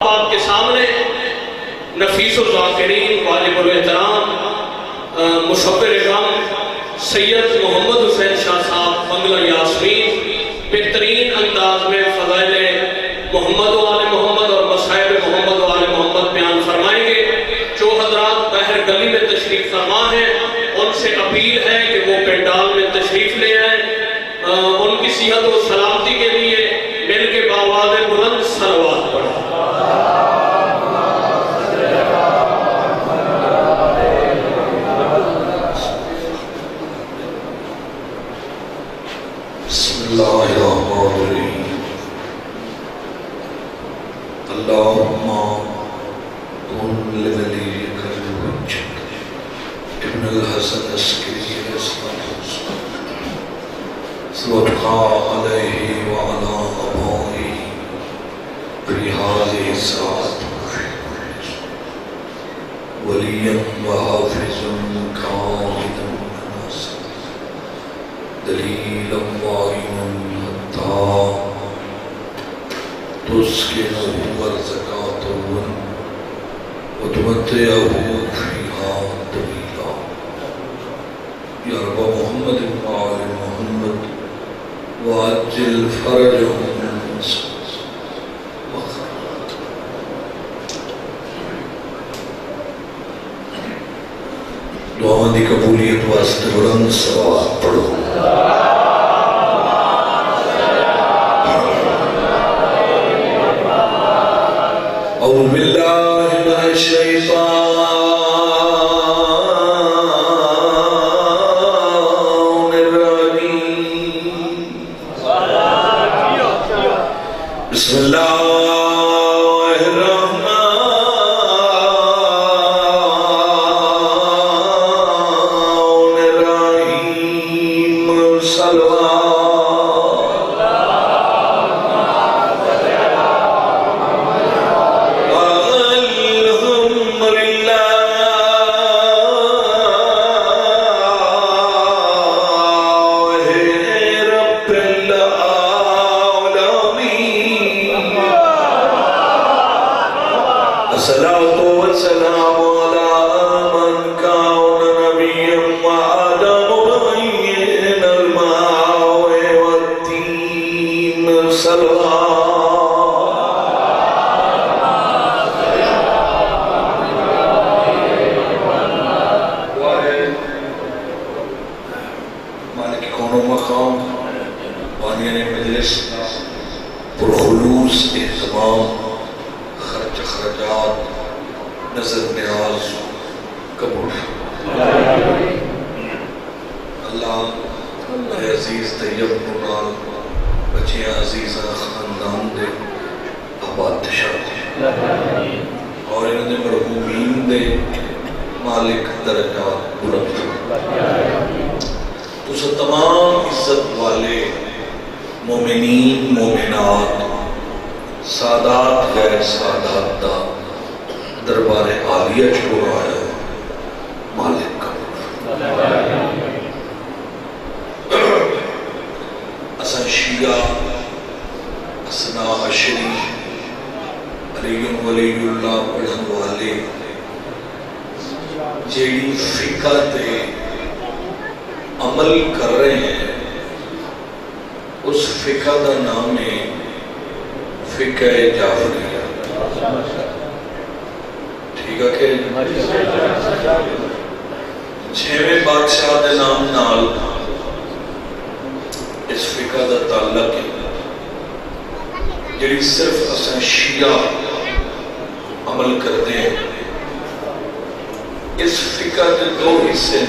آپ کے سامنے نفیس الذاکرین واجب الاحترام مشبر غم سید محمد حسین شاہ صاحب بنگلہ یاسمین بہترین انداز میں فضائل محمد و آل محمد اور مصائب محمد و آل محمد بیان فرمائیں گے۔ جو حضرات باہر گلی میں تشریف فرما ہیں ان سے اپیل ہے کہ وہ پنڈال میں تشریف لے آئیں، ان کی صحت و سلامتی کے لیے مل کے باواز بلند صلوات پڑھیں۔ اللہ الرحمن الرحیم اللہم کن لولیک الحجۃ ابن الحسن عسکری صدقا علیہ وعلا آبائہ فی ہذہ الساعۃ ولیا وحافظا قائدا دلیل وعین حتی تسکنہ ورزقاتہ وتمتعہ فیہا طویلا۔ یا رب محمد وآل محمد وعجل فرجہم دعا دی قبولیت واسطے بلند صلوات پڑھو۔ اعوذ باللہ من الشیطان الرجیم، بسم اللہ جیڑی فقہ تے عمل کر رہے ہیں اس فقہ دا نام ہے فقہ جعفریہ۔ ٹھیک ہے کہ چھویں بادشاہ دے نام نال اس فقہ دا تعلق ہے، جیڑی صرف اساں شیعہ عمل کرتے ہیں۔ اس فقہ کے دو حصے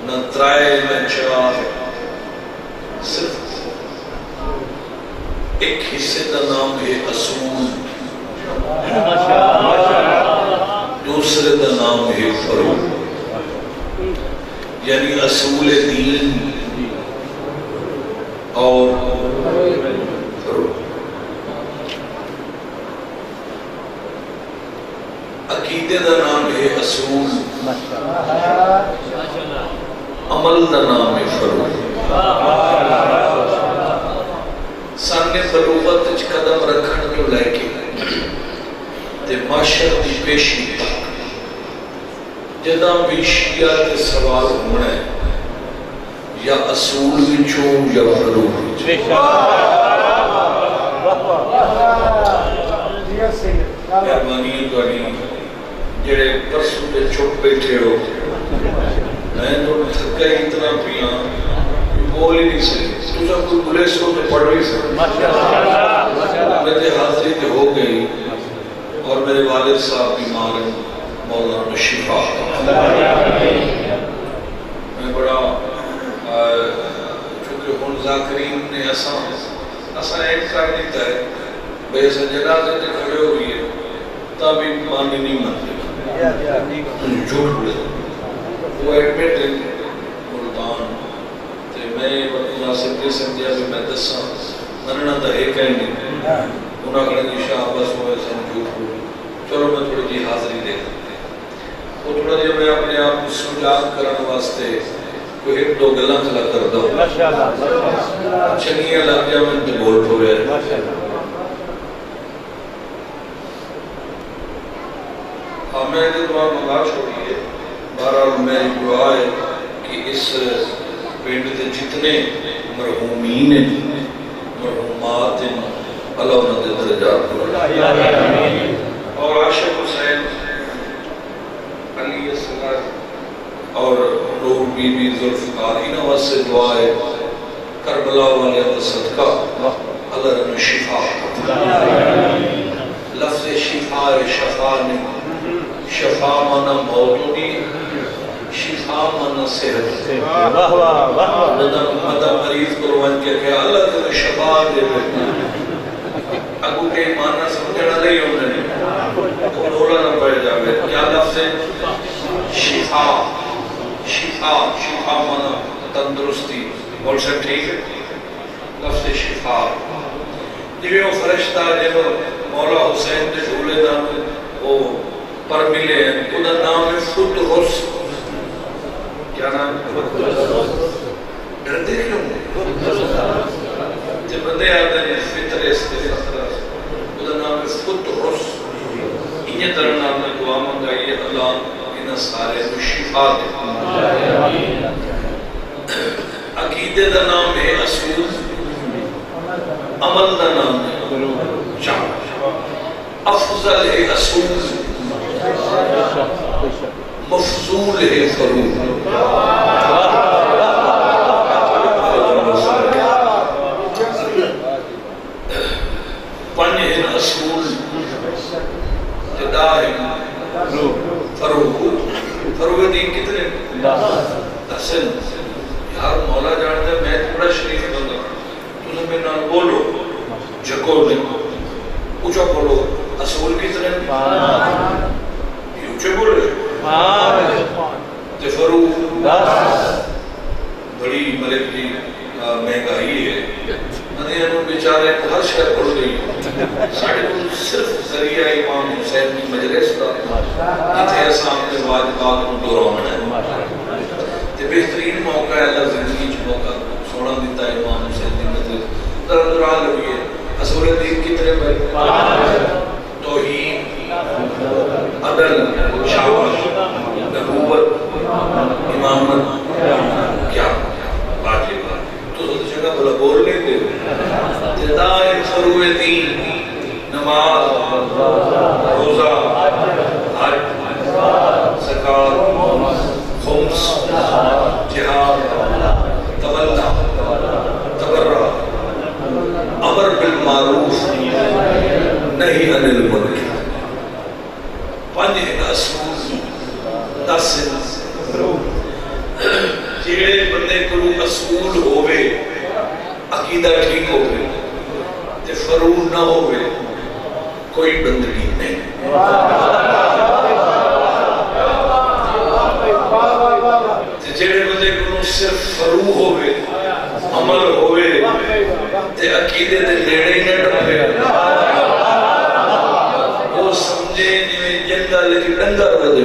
نہ ترائے نہ چار، صرف ایک حصے کا نام ہے اصول، دوسرے کا نام ہے فروع، یعنی اصول دین اور فروع۔ عقیدے دا نام ہے اصول، عمل دا نام ہے فروع۔ سامنے بلوغت وچ قدم رکھن تو لے کے تے معاشر دی پیشی تک جداں بھی شیعہ تے سوال ہونا ہے یا اصول وچوں یا فروغ وچوں مہربانی تہاڈی جڑے پرسوں تے چپ بیٹھے ہو میں تو تھکا ہی اتنا پیا بول ہی نہیں سکتی تجھا کوئی بلے سو تو پڑھ نہیں سکتی میرے حاضری تے ہو گئی اور میرے والد صاحب بیمار ہیں مولانا شفا میں بڑا چونکہ ہن ذاکرین نے اساں ایک کر دیتا ہے بے سجدہ تے کھڑے ہوئی ہے تابی مانی نہیں مانتے جھوٹ بولے وہ ایڈمٹ ہے ملتان تے میں مناسب کے سمجھا بھی میں دساں مننا تو ایک ہے نہیں انہاں کہا جی شاہ بس ہوئے سن جھوٹ بولے چلو میں تھوڑی جی حاضری دے وہ تھوڑا جی میں اپنے آپ کو سجاد کرنے واسطے کوئی ایک دو گلاں چلا کر دو چنگیاں لگ جا میں تے بول پھوئے ہمیں دعا منگا چھوڑی ہے بہرحال میری دعا ہے کہ اس پنڈ کے جتنے مرحومین ہیں مرحومات ہیں اللہ انہوں نے درجات بلند اور عاشق حسین علی اصغر اور نور بی بی ذوالفقار انہوں واسطے دعا ہے کربلا والے کا صدقہ اللہ نے شفا لفظ شفا شفا نہیں شفا مانا موت نہیں شفا مانا صحت مدد مریض کو روان کے کہ اللہ تمہیں شفا دے اگو کے مانا سمجھنا نہیں ہونے اور رولا نہ پڑ جاوے کیا لفظ ہے شفا شفا شفا مانا تندرستی بول سکتے ٹھیک ہے لفظ شفا جویں وہ فرشتہ جب مولا حسین دے جھولے دا وہ پر ملے ہیں خدا نام ہے فت غرس کیا نام ہے ڈر دے کیوں جب بندے آتے ہیں فطر استفطر خدا نام ہے فت غرس انہیں طرح نام ہے دعا منگائی ہے اللہ انہیں سارے کو شفا دے عقیدے دا نام ہے اصول عمل دا نام ہے افضل ہے اصول مفضول ہے فروغ پنج ہے اصول جدا ہے فروغ فروغ دین کتنے دسن یار مولا جانتا ہے میں بڑا شریف بندہ تُنے میں نام بولو جکو نہیں اچھا بولو اصول کتنے یہ اچھے بولے فروغ بڑی ملک کی مہنگائی ہے مدینہ بیچارے کو ہر شہر پڑھ گئی ساڑھے کو صرف ذریعہ امام حسین کی مجلس کا اتھے ایسا اپنے واجبات کو دوران ہے تے بہترین موقع ہے اللہ زندگی چھ موقع سونا دیتا ہے امام حسین کی مجلس در دوران لگی ہے اصول دین کتنے بھائی توحید عدل شاباش نبوت امامت کیا بات یہ بات تو جگہ بلا بول لیتے جدائے فروع دین نماز روزہ حج زکات خمس جہاد تولا تبرع امر بالمعروف نہیں عن المنکر پنج اصول دس جڑے بندے کو اصول ہوئے عقیدہ ٹھیک ہوئے تے فروغ نہ ہوئے کوئی بندگی نہیں جڑے بندے کو صرف فروغ ہوئے عمل ہوئے تے عقیدے دے نیڑے ہی نہ ڈرے وہ سمجھے جویں جنگا لیکن ڈنگا ردے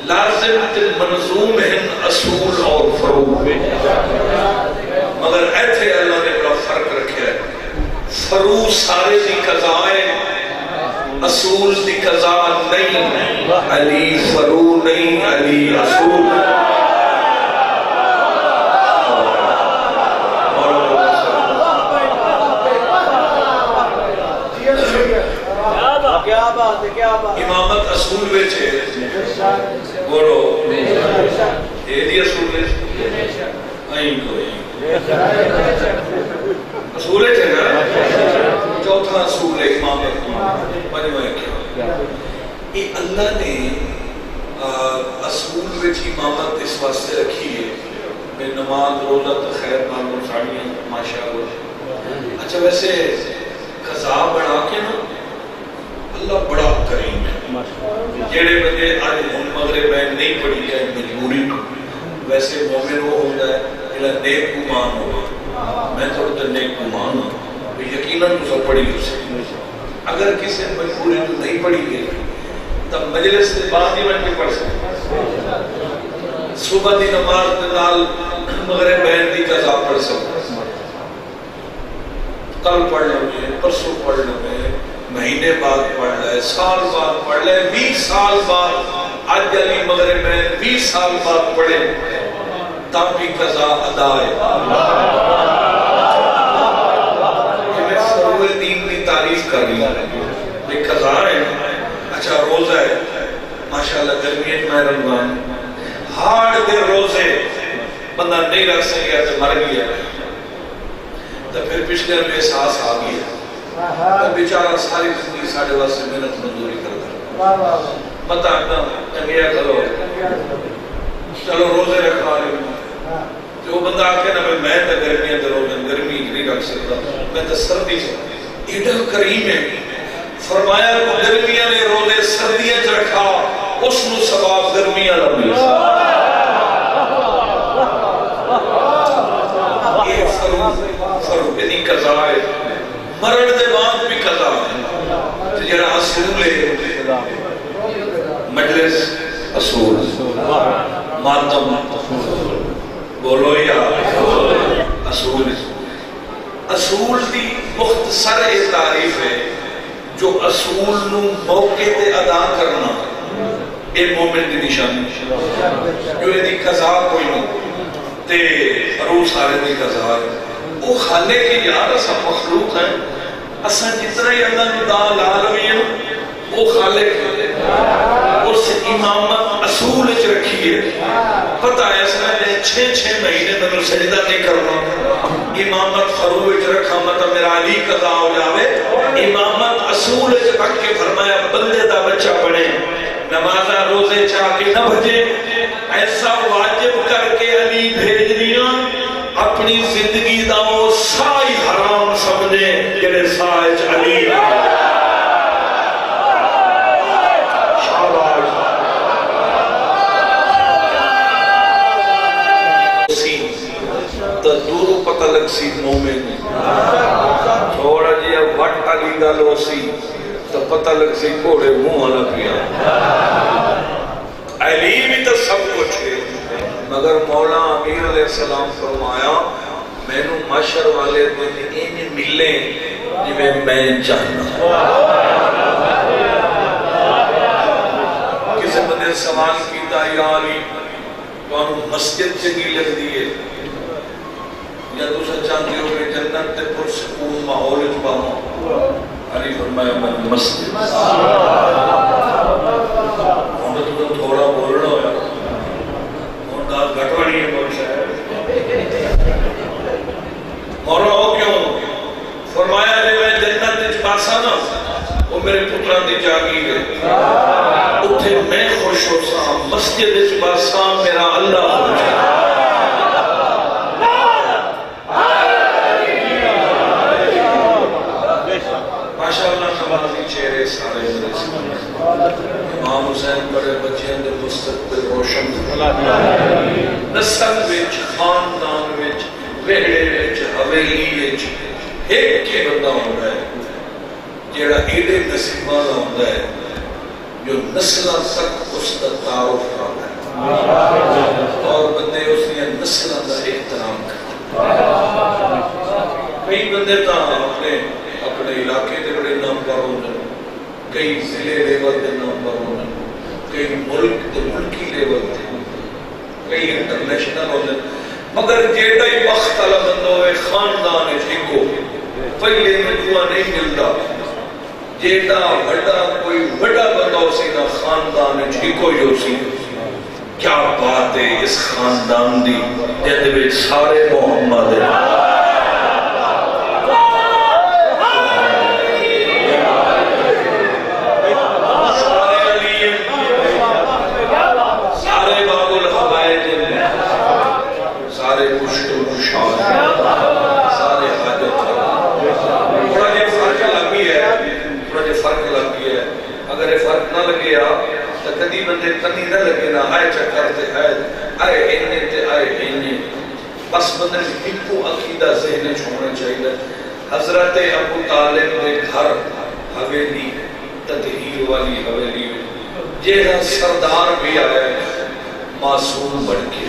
لازم تے منظوم ہیں اصول اور فروغ فرو سارے دی قضا ہے، اصول دی قضا نہیں، علی فرو نہیں، علی اصول۔ امامت اصول بیچے بولو یہ دی اصول ہے نہیں کوئی اصول ہے نا، چوتھا اصول ہے امامت پنجواں کیا یہ اللہ نے اصول وچ امامت اس واسطے رکھی ہے کہ نماز روزہ تو خیر معلوم ساڑیاں ماشاءاللہ۔ اچھا ویسے قضا بڑھا کے نا اللہ بڑا کریم ہے، جڑے بندے آج ہن مغرب میں نہیں پڑھی ہے مجبوری ویسے مومن وہ ہوتا ہے جڑا نیک گمان ہوگا، میں تھوڑا تو نیک گمان ہوں یقیناً تو سب پڑھی ہو سکے، اگر کسی مجبوری تو نہیں پڑھی گئی تب مجلس سے بعد ہی بن کے پڑھ سکتے، صبح دی نماز کے نال مغرب بہن دی قضا پڑھ سکتے، کل پڑھ لو گے پرسوں پڑھ لو گے مہینے بعد پڑھ لے، سال بعد پڑھ لے، 20 سال بعد آج علی مغرب میں 20 سال بعد پڑھے تب بھی قضا ادا ہے۔ یہ میں فروع دین کی تعریف کر رہی ہوں، یہ قضا ہے۔ اچھا روزہ ہے ماشاءاللہ گرمیت میں رمضان ہاڑ دے روزے بندہ نہیں رکھ سکیا تو مر گیا تو پھر پچھلے میں احساس آ گیا بیچارہ ساری زندگی ساڑھے واسے محنت مزدوری کرتا پتہ نا انگیا کرو چلو روزے رکھا رہے جو وہ بندہ آکے نا میں تو گرمیاں تو روزے گرمی نہیں رکھ سکتا میں تو سردی سے ایڈا کریم ہے فرمایا کو گرمیاں نے روزے سردیاں چ رکھا اس نو ثواب گرمیاں لگی یہ فرو اتنی قضا ہے مرن دے بعد بھی قضا ہے جڑا اصول ہے مجلس اصول ماتم بولو یا اصول اصول دی مختصر تعریف ہے جو اصول نو موقع تے ادا کرنا اے مومن دی نشانی جو یہ دی قضا کوئی نہیں تے عروس سارے دی قضا ہے وہ خالق کی یاد اسا مخلوق ہے اسا جتنا ہی اللہ نے دال عالمین وہ خالق ہے اس امامت اصول اچ رکھی ہے پتہ ہے اس نے 6 مہینے میں سجدہ نہیں کرنا امامت فروع اچ رکھا مطلب میرا علی قضا ہو جاوے امامت اصول اچ رکھ کے فرمایا بندے دا بچہ بنے نمازہ روزے چاہ کے نہ بھجے ایسا واجب کر کے علی بھیج دیا اپنی زندگی دا وہ سائی حرام سمجھے جنہیں سائج علی تو دورو پتہ لگ سی مومن تھوڑا جی وٹ علی دا لو سی تو پتہ لگ سی کوڑے منہ والا پیا علی بھی تو سب کچھ ہے مگر مولا امیر علیہ السلام فرمایا میں نو معاشر والے دن انہیں ملیں جنہیں میں چاہنا کسی بندے سوال کیتا یا علی تو مسجد چنگی لگ دیئے یا دوسرا چاہتے ہو کہ جنت تے پرسکون ماحول اچھوانا علی فرمایا میں مسجد ہمیں تو تھوڑا بولنا ہویا اور داد گھٹوڑی ہے بہت شاید مولا ہو کیوں فرمایا علی میں جنت تے باسا نا وہ میرے پتران دی جاگی ہے اتھے میں خوش ہو سا مسجد تے باسا میرا اللہ ہو جائے ماشاءاللہ نمازی چہرے سارے امام حسین بڑے بچے اندر مستقبل روشن نسل وچ خاندان وچ وہڑے وچ حویلی وچ ایک کے بندہ ہوتا ہے جیڑا ایڈے نصیبہ ہوتا ہے جو نسلہ تک اس کا تعارف کرتا ہے اور بندے اس نے نسلہ کا احترام کرتا ہے کئی بندے تا اپنے اپنے علاقے کے بڑے نمبر ہونے، کئی ضلع لیول کے نمبر ہونے، کئی ملک کے ملکی لیول کے، کئی انٹرنیشنل ہونے، مگر جیڑا ہی وقت والا بندہ ہوئے خاندان ٹھیکو پہلے میں دعا نہیں ملتا، جیڑا بڑا کوئی بڑا بندہ ہو سی نا خاندان ٹھیکو ہی ہو سی۔ کیا بات ہے اس خاندان دی جہد وچ سارے محمد ہیں، سارے علی ہیں، سارے باب الحوائج ہیں، سارے مشکل مشاہد ہیں، سارے حاجت ہیں۔ تھوڑا جے فرق لگی ہے، تھوڑا جے فرق لگی ہے، اگر یہ فرق نہ لگے آپ تو کدی بندے کنی نہ لگے نا آئے چکر تے آئے اینے تے آئے اینے، بس بندے ہکو عقیدہ ذہن چھوڑنا چاہیے۔ حضرت ابو طالب کے گھر حویلی تطہیر والی حویلی جیڑا سردار بھی آیا ہے معصوم بن کے،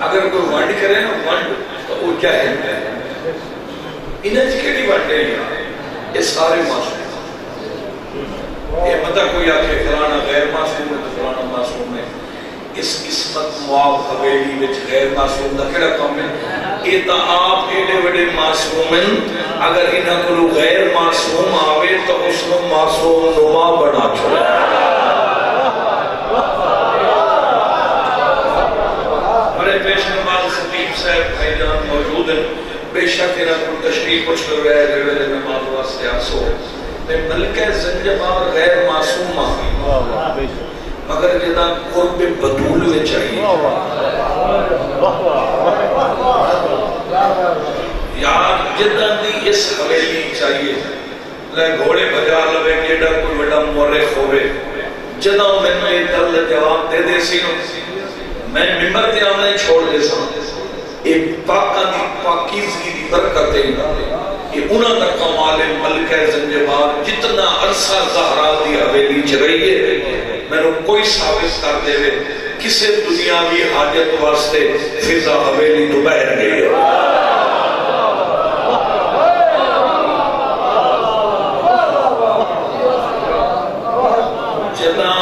اگر کوئی ونڈ کرے نا ونڈ تو وہ جاہل ہے، انہیں چکڑی ونڈے ہیں، یہ سارے معصوم، یہ مطلب کوئی آکے فلانا غیر معصوم ہے تو فلانا معصوم ہے۔ اس قسمت معاف حویلی وچ غیر معصوم دا کیڑا کام ہے؟ یہ تا آپ ایڈے وڈے معصوم ہیں، اگر انہاں کو غیر معصوم آوے تو اس کو معصوم نما بنا چھوڑے۔ بڑے پیش نماز خطیب صاحب بھائی جان موجود ہیں، بے شک انہاں کو تشریف پوچھ کر رہے ہیں ویلے نماز واسطے آسو میں ملکہ زنجبار غیر معصوم آگئی، مگر جدا قرب بدول میں چاہیے، یار جدا دی اس حویلی چاہیے، لے گھوڑے بجا لوے جدا کوئی بڑا مورخ ہوئے، جدا میں نے دل جواب دے دے سی میں ممبر تے آمنے چھوڑ دے سا، ایک پاکہ دی پاکیزگی دی برکتیں، یہ انہاں دا کمال ملکہ زنجبار جتنا عرصہ زہرا دی حویلی چرائیے میں نے کوئی ثابت کر دے وے کسے دنیاوی حاجت واسطے فضا حویلی تو بہر گئی ہے۔ جنا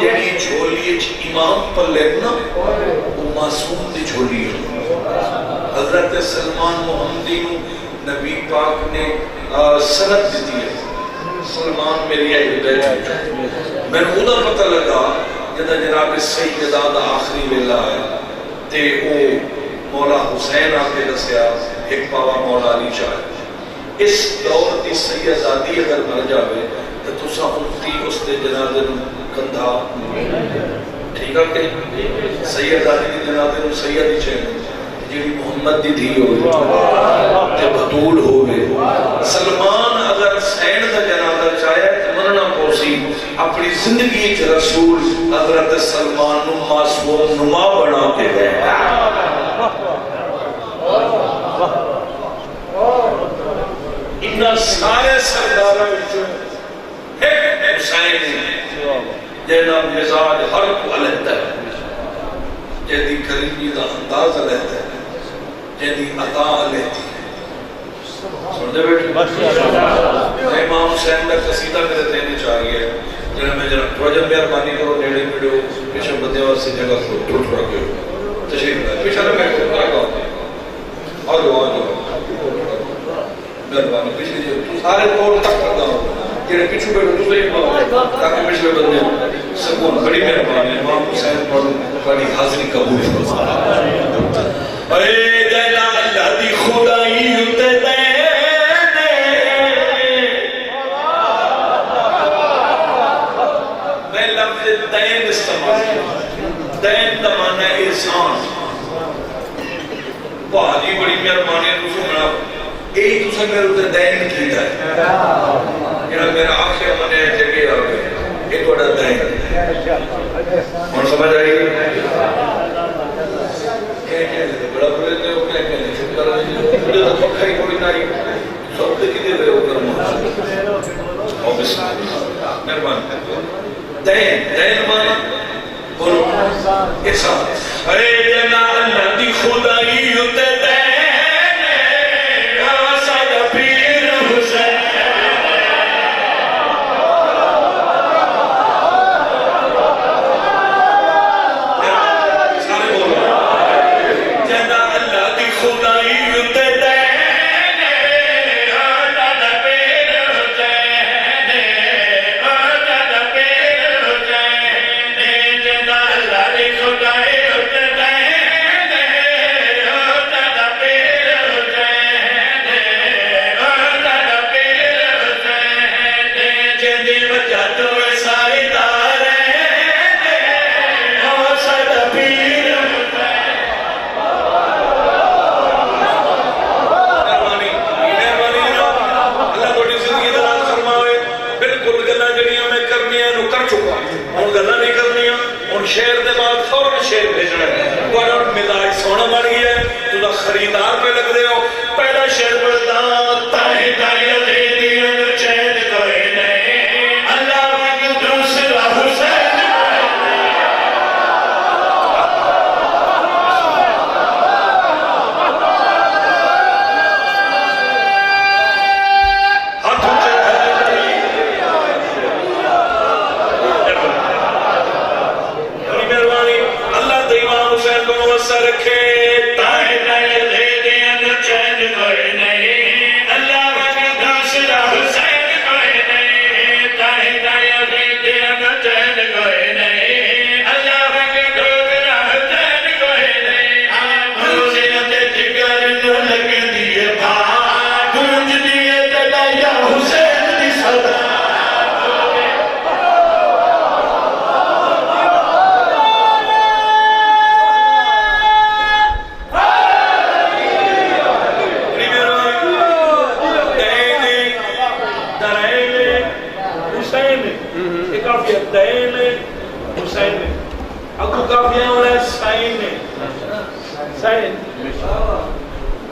جیڑی جھولی امام پر لینا وہ معصوم دی جھولی ہے۔ حضرت سلمان محمدی نبی پاک نے سند دیتی ہے، سلمان میری اہل بیت، میں نے خدا پتہ لگا جدا جناب سیدہ دا آخری ویلا ہے تے او مولا حسین آکے دسیا ایک پاوا مولا علی چاہے، اس دور دی سیدادی اگر مر جاوے تو تسا انتی اس دے جنازے کندھا ٹھیک ہے کہ سیدادی دی جنازے سیدی چاہے جیڑی محمد دی دھی ہوئے تے بطول ہوئے، سلمان اگر حسین دا جنازہ چاہے تو مرنا پوسی اپنی زندگی کے رسول حضرت سلمان نو معصوم نما بنا کے گئے۔ انہاں سارے سرداروں وچوں ایک حسین جینا مزاج ہر کو علیحدہ ہے، جیدی کریمی دا انداز علیحدہ ہے، جیدی عطا علیحدہ ہے۔ سن دے بیٹھے امام حسین کا قصیدہ میرے دینے چاہیے جنہاں میں جنہاں تھوڑا جب مہربانی کرو نیڑے میڈیو پیچھے بندے واسطے جگہ تھوڑا کرو تشریف لائے پیچھے میں کرا گا آ جاؤ مہربانی پیچھے جو سارے کوڑ تک کرتا ہوں جنہیں پیچھے بیٹھو تو صحیح بات تاکہ پچھلے بندے سکون بڑی مہربانی امام حسین بڑی حاضری قبول فرمائے۔ اے جلال اللہ دی خدائی تے دین استعمال دین دا معنی احسان، بہت ہی بڑی مہربانی ہے تسو میرا یہی تسا میرے تے دین کیتا ہے، جڑا میرا آخر منے جگہ آ گئے یہ تھوڑا دین ہن سمجھ آئی کہ بڑا بڑے تے ہو کہہ کہ شکر ہے بڑے تو پکا ہی کوئی نہیں سب تے کی دے ہو کر او بسم اللہ مہربانی دین دین مانا بولو احسان۔ اے جنا اللہ دی خدائی تے دین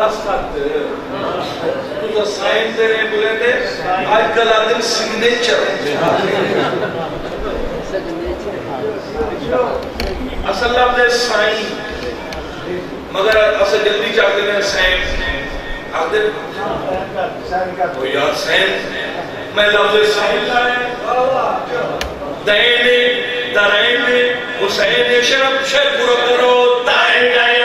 دستخط تو سائن دے رہے بولے دے آج کل آدم سگنیچر اصل لفظ ہے سائن مگر اصل جلدی چاہتے ہیں سائن آدم وہ یاد سائن میں لفظ سائن لائے دائنے درائنے حسین شرف شرف پورا دائیں دائیں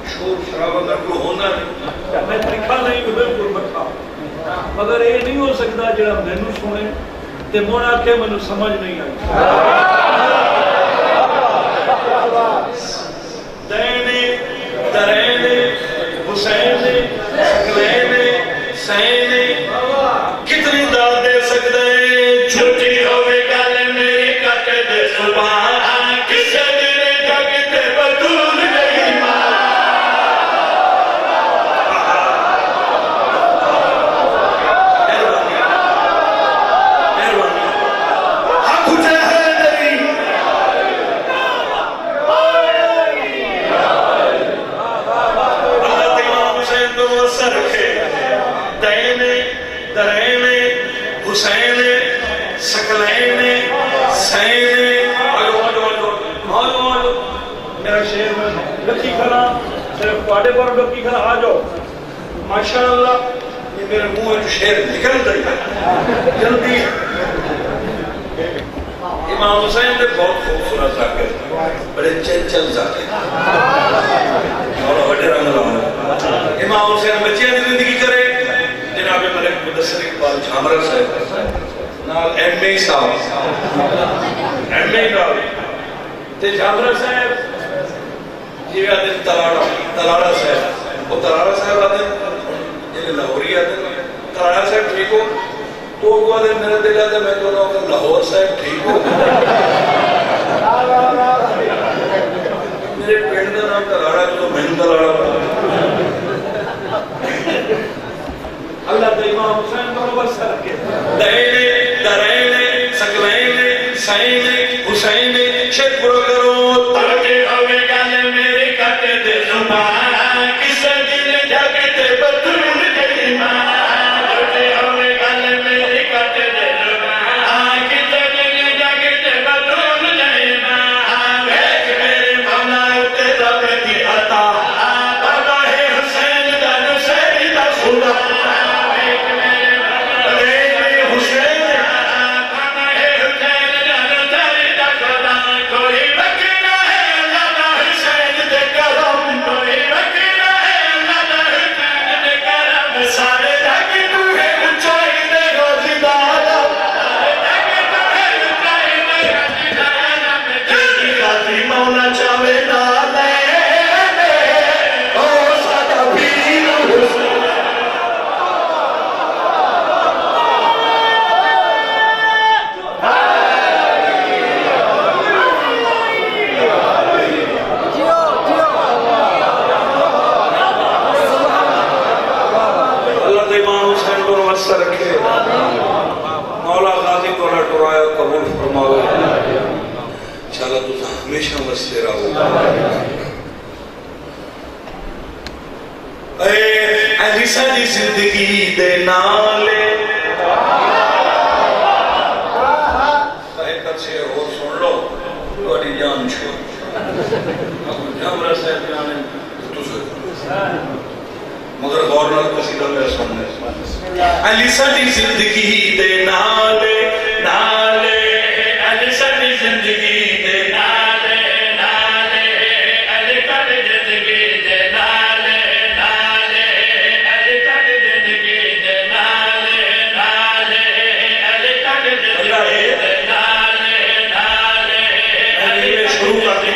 شور شرابہ کا کوئی ہونا نہیں میں لکھا نہیں بالکل بٹھا مگر یہ نہیں ہو سکتا جڑا مینوں سنے تے مون آکھے مینوں سمجھ نہیں آئی دائنے درائنے حسین سکلینے سینے کتنی داد دے سکتے ہیں چھوٹی ہوئے گل میری کٹ دے زبان ماشاءاللہ یہ میرے منہ شعر نکل گئی جلدی امام حسین نے بہت خوبصورت ذاکر بڑے چنچل ذاکر اور بڑے رنگ لاؤں امام حسین بچے کی زندگی کرے جناب ملک مدثر اقبال جھامرہ صاحب نال ایم اے صاحب ایم اے نال تے جھامرہ صاحب یہ آدھے تلاڑا صاحب وہ تلاڑا صاحب آدھے یہ لاہوری آدھے تلاڑا صاحب ٹھیک ہو تو وہ آدھے میرے دل آدھے میں تو رہا ہوں لاہور صاحب ٹھیک ہو میرے پیڑ دا نام تلاڑا جو میں تلاڑا اللہ تا امام حسین برابر سر کے دائنے درائنے سکلائنے سائنے حسینے شد پورا کرو تاکہ ہوئے گانے میرے کٹے دے زبان کسے دل جاگتے بدرون دے ماں تاکہ ہوئے گانے میرے کٹے دے زبان کسے دل جاگتے بدرون دے ماں ایک میرے مولا اتے دبتی عطا بابا ہے حسین دا نسیری دا خدا ہمیشہ مستے رہو اے ساری زندگی دے نالے ایک اچھے اور سن لو بڑی جان چھو جامرہ صاحب جانے تو قصیدہ میرا سننے علی ساڈی زندگی دے نالے نالے علی ساڈی زندگی دے نالے نالے علی ساڈی زندگی دے نالے نالے علی ساڈی زندگی دے نالے نالے علی ساڈی زندگی دے نالے نالے علی شروع کر دی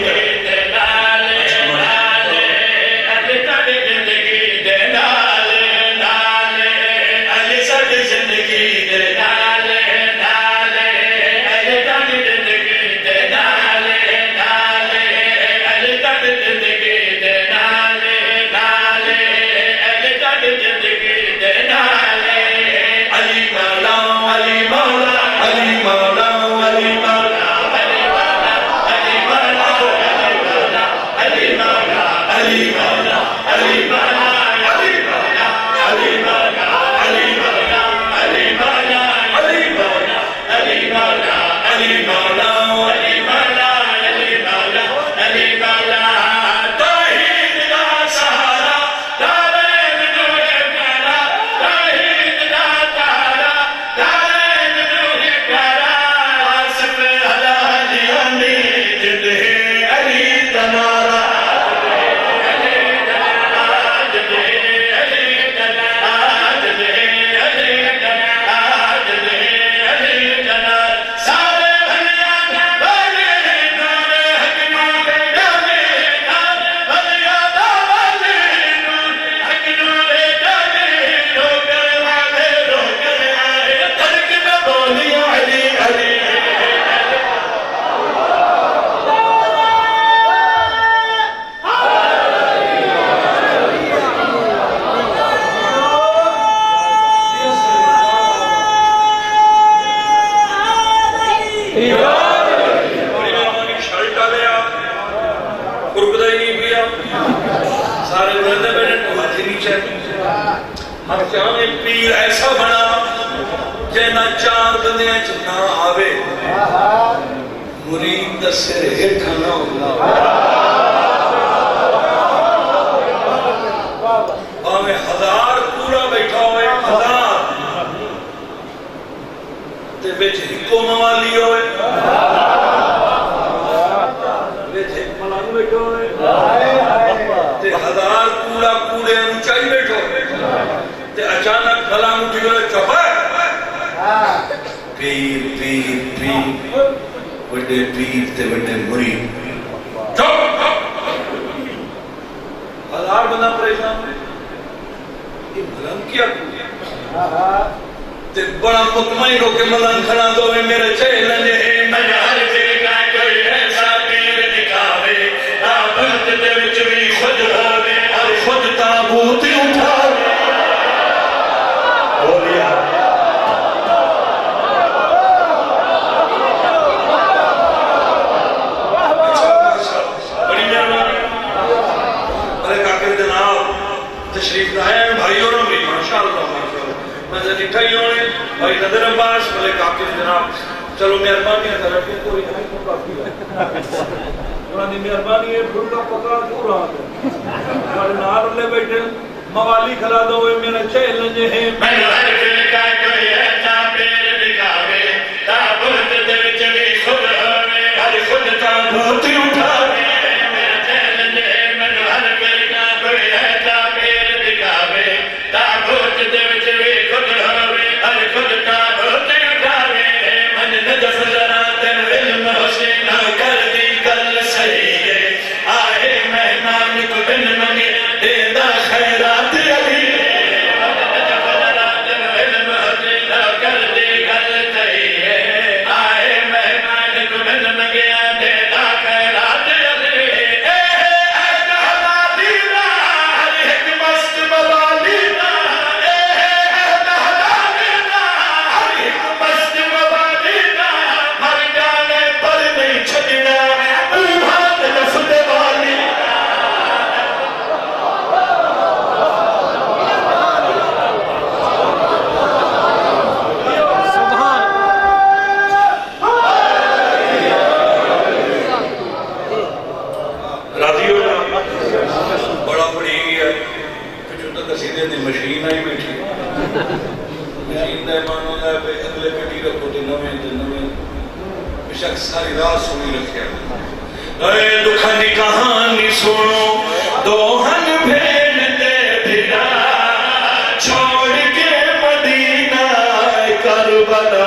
پیر ایسا بنا جینا چار دنیا چنا آوے مرید دا سر ہٹھا نہ ہوگا آوے ہزار پورا بیٹھا ہوئے ہزار تے بیچ ہکو موالی ہوئے بیچ ہک ملانگ بیٹھا ہوئے تے ہزار پورا پورے انچائی بیٹھا ہوئے تے اچانک کلام اٹھی گئے چپا پیر پیر پیر وڈے پیر تے وڈے مرید چپ ہزار بندہ پریشان ہے یہ ملنگ کیا تے بڑا مطمئن ہو کے ملنگ کھڑا دو میرے چہلن ہے میں ہر جگہ کوئی ایسا پیر دکھاوے تابوت دے وچ بھی خود ہووے اور خود تابوت اٹھاوے تشریف لائے بھائی اور امری ماشاءاللہ میں سے نٹھائی ہونے بھائی نظر عباس بلے کاکر جناب چلو مہربانی ہے طرف کوئی نہیں کو کافی ہے قرآنی مہربانی ہے پھر کا پکڑا کیوں رہا ہے ہمارے نار لے بیٹھے موالی کھلا دو ہوئے میرے چہلن ہیں میں ہر دل کا کوئی ایسا پیر دکھاوے تابوت دے وچ بھی خود ہوئے ہر خود تابوت اٹھاوے قصیدے دی مشہور شخص ساری رات سنی رکھے اے دکھاں دی کہانی سنو دوہن بھین دے بھرا چھوڑ کے مدینہ کربلا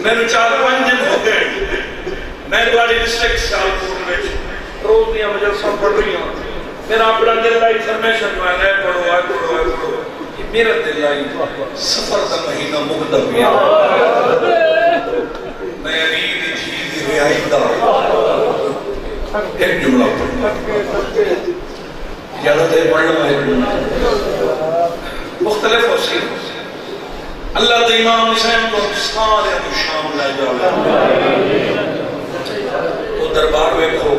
میں 4-5 دن ہو گئے میں بڑی ڈسٹرکٹ سیالکوٹ میں روز دیا مجلسوں پڑھ رہی ہوں میرا اپنا دل آئی فرمیشن میں نئے پڑھو آئے پڑھو آئے پڑھو میرا دل آئی سفر کا مہینہ مقدم ہے میں عید چیز رہائی دا ایک جملہ پڑھو اجازت ہے پڑھنا ہے مختلف وسیع اللہ دے امام حسین کو سارے شام لے جاؤ وہ دربار ویکھو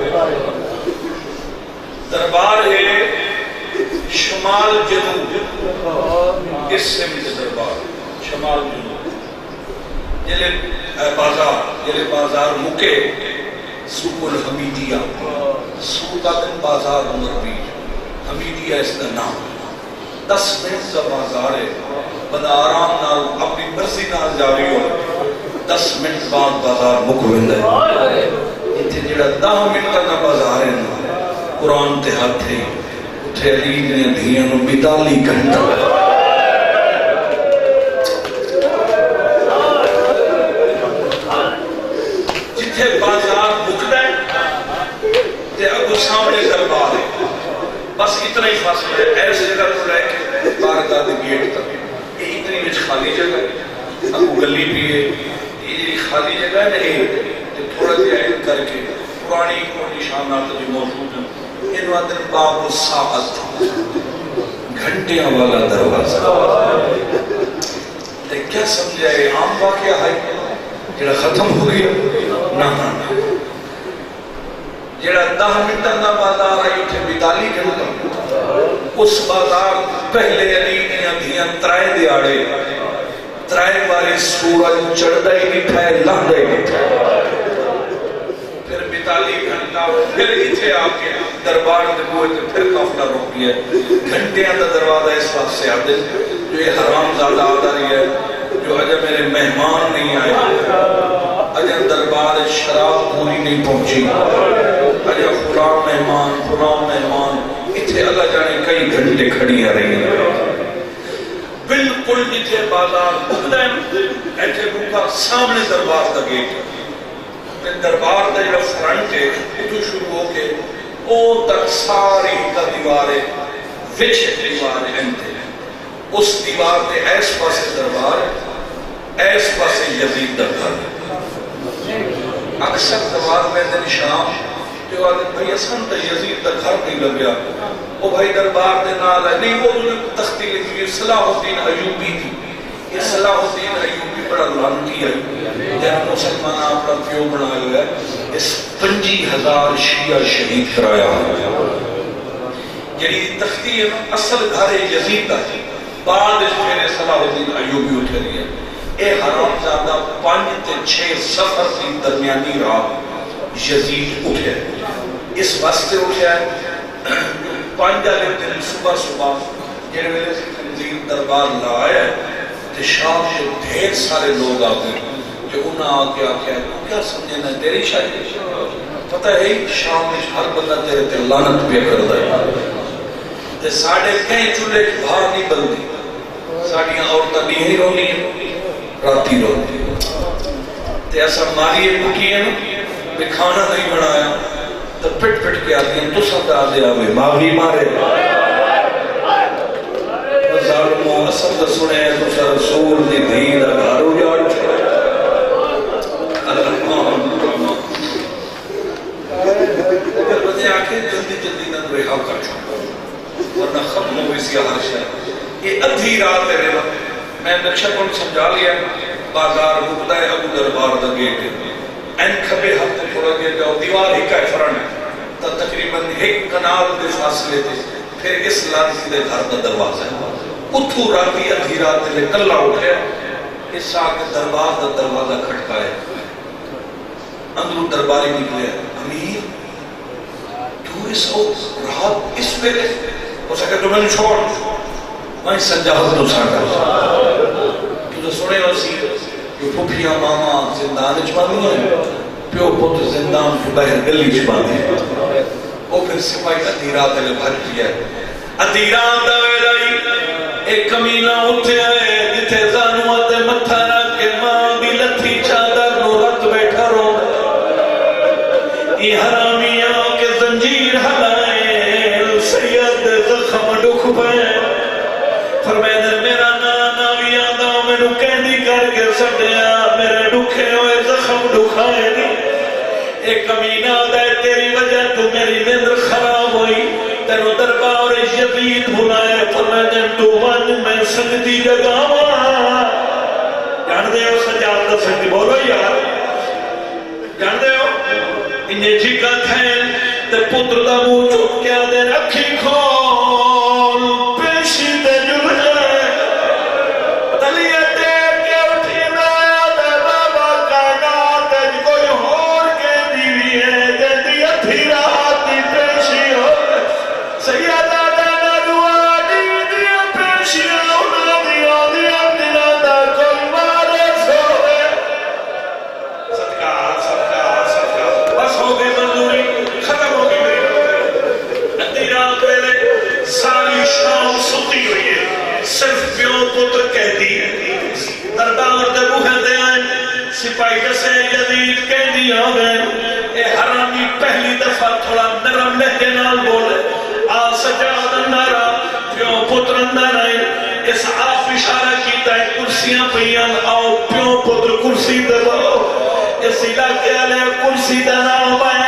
دربار ہے شمال جنوب اس سے مجھے دربار شمال جنوب جلے بازار مکے سوق الحمیدیہ سوق دن بازار عمر بیج حمیدیہ اس کا نام 10 منٹ کا بازار ہے بندہ آرام نال اپنی مرضی نال جاری ہو 10 منٹ بعد بازار مکوند ہے اتھے جڑا 10 منٹ کا بازار ہے قرآن تے ہاتھ ہے اٹھے علی نے دھیاں نو 42 گھنٹہ جتھے بازار مکدا ہے تے اگو سامنے دربار ہے بس اتنا ہی فاصلہ ہے ایسے جگہ تو رہ کے بارگاہ دے گیٹ تک اتنی وچ خالی جگہ ہے اگو گلی بھی ہے یہ خالی جگہ نہیں تھوڑا جہا علم کر کے پرانی نشانات جو موجود ہیں انہوں نے باب الساعت گھنٹیاں والا دروازہ کیا سمجھا ہے عام واقعہ ہے جڑا ختم ہو گیا نہ جڑا 10 منٹ کا بازار ہے اٹھے 42 گھنٹہ اس بازار پہلے علی دیاں دھیاں ترائے دیاڑے ترائے باری سورج چڑھدا ہی نٹھا ہے لہدا ہی نٹھا ہے پھر 42 گھنٹہ پھر اتھے آ کے دربار دے بوئے تے پھر قافلہ رک گیا گھنٹیاں دا دروازہ اس وقت سے آدھے جو یہ حرام زادہ آدھا رہی ہے جو اجے میرے مہمان نہیں آئے، اجے دربار شراب پوری نہیں پہنچی، اجے فلاں مہمان اتھے اللہ جانے کئی گھنٹے کھڑی آ رہی ہیں، بالکل جتھے بازار کھلے ایتھے بکا سامنے دربار دا گیٹ، دربار دا جو فرنٹ ہے اتو شروع ہو کے او تک ساری دا دیوارے وچ دیوار انتے، اس دیوار دے ایس پاسے دربار ایس پاسے یزید دا گھر، اکثر دربار میں دن شام جو آدھے بھئی اسن تا یزید دا گھر نہیں لگیا، وہ بھائی دربار دے نال ہے نہیں، وہ تختی لکھی ہے صلاح الدین ایوبی تھی، یہ صلاح الدین ایوبی بڑا لانتی ہے، جب مسلمان اپنا پیو بنا لیا ہے، اس 50,000 شیعہ شہید کرایا ہے، یعنی تختی اصل گھر یزید دا تھی، بعد اس میرے صلاح الدین ایوبی اٹھے رہی ہے، اے حرام زیادہ 5 تے 6 سفر کی درمیانی رات یزید اٹھے، اس واسطے اٹھے ہے 5 دن صبح جنہے ویلے سے تنظیم دربار لائے تو شام سے ڈھیر سارے لوگ آتے جو انہاں آکے آکے کیا سمجھنا ہے تیری شاید پتہ ہے شام میں ہر بندہ تیرے تے لعنت پہ کر دے ساڑھے کہیں چولے کی باہر نہیں بلدی، ساڑھیاں عورتیں نہیں رونی ہیں، راتی رونی ہیں، تے ایسا ماری ایک بکی ہے میں کھانا نہیں بنایا تو پٹ کے آتی ہیں تو سب آدھے آوے ماغی مارے ظالموں اصل دا سنے تو سر رسول دی دین اگارو جاڑ چھے اگر بندے آکے جلدی نہ رہا کر چھوڑا ورنہ ختم ہوئی سی ہر شاید یہ ادھی رات ہے رہا میں نقشہ کون سمجھا لیا بازار رکتا ہے ابو دربار دا گیٹ این کھبے ہفتے تھوڑا گیا جاؤ دیوار ہی کا فرن ہے تو تقریباً ایک کنال دے فاصلے تھے پھر اس لانسی دے گھر دا دروازہ ہے اتھو راتی ادھی رات لے کلہ اٹھے اس آگے دربار دا دروازہ کھٹکائے اندروں درباری نکلے امیر تو اس رات اس پہ ہو سکے تو میں نے چھوڑ میں سنجاہت تو ساٹھا تو سنے وسی جو پھپیاں ماما زندان اچمانی ہیں پیو پوت زندان کو باہر گلی اچمانی ہیں وہ پھر سپاہی ادھیرات لے بھر دیا ہے ادھیرات ویلائی ایک کمینہ اٹھے آئے جتے زانوات متھا رکھ کے ماں بھی لتھی چادر نو رت بیٹھا رو یہ حرامیاں کے زنجیر ہلائے سید زخم ڈکھ پائے فرمائے در میرا نانا بھی آدھا میں نو کہنی کر کے سٹیا میرے ڈکھے ہوئے زخم ڈکھائے نہیں ایک کمینہ دے تیری وجہ تو میری نیندر خراب ہوئی تینو دربار یزید بھلائے فرمائے دن تو ون میں سنگتی جگاواں جان دے ہو سجادہ سنگتی بولو یار جان دے ہو انہیں جھکا تھے تے پتر دا منہ چپ کیا دے رکھی کھول پیشی دے جلے تلیہ دیر کے اٹھی نایا دے بابا کائنات ہے کوئی ہور کے دیوی ہے جلدی اتھی رات دی پیشی ہو سیدہ دانا دعا دی پیشی ہونا دیا دیا دیا دا کوئی مارے سوئے صدقہ بس ہو گئی منظوری ختم ہو گئی ادھی رات ویلے ساری شام ستی ہوئی ہے صرف پیو پتر کہتی دربار دے بوہے دے آئیں سپاہی جسے یزید کہتی آگئے اے حرامی پہلی دفعہ تھوڑا نرم لہجے نال بولے آ سجاد اندارا پیو پتر اندر آئیں اس آپ اشارہ کیتا ہے کرسیاں پہیان آؤ پیو پتر کرسی دے دو اس علاقے علیہ کرسی دا نام آئے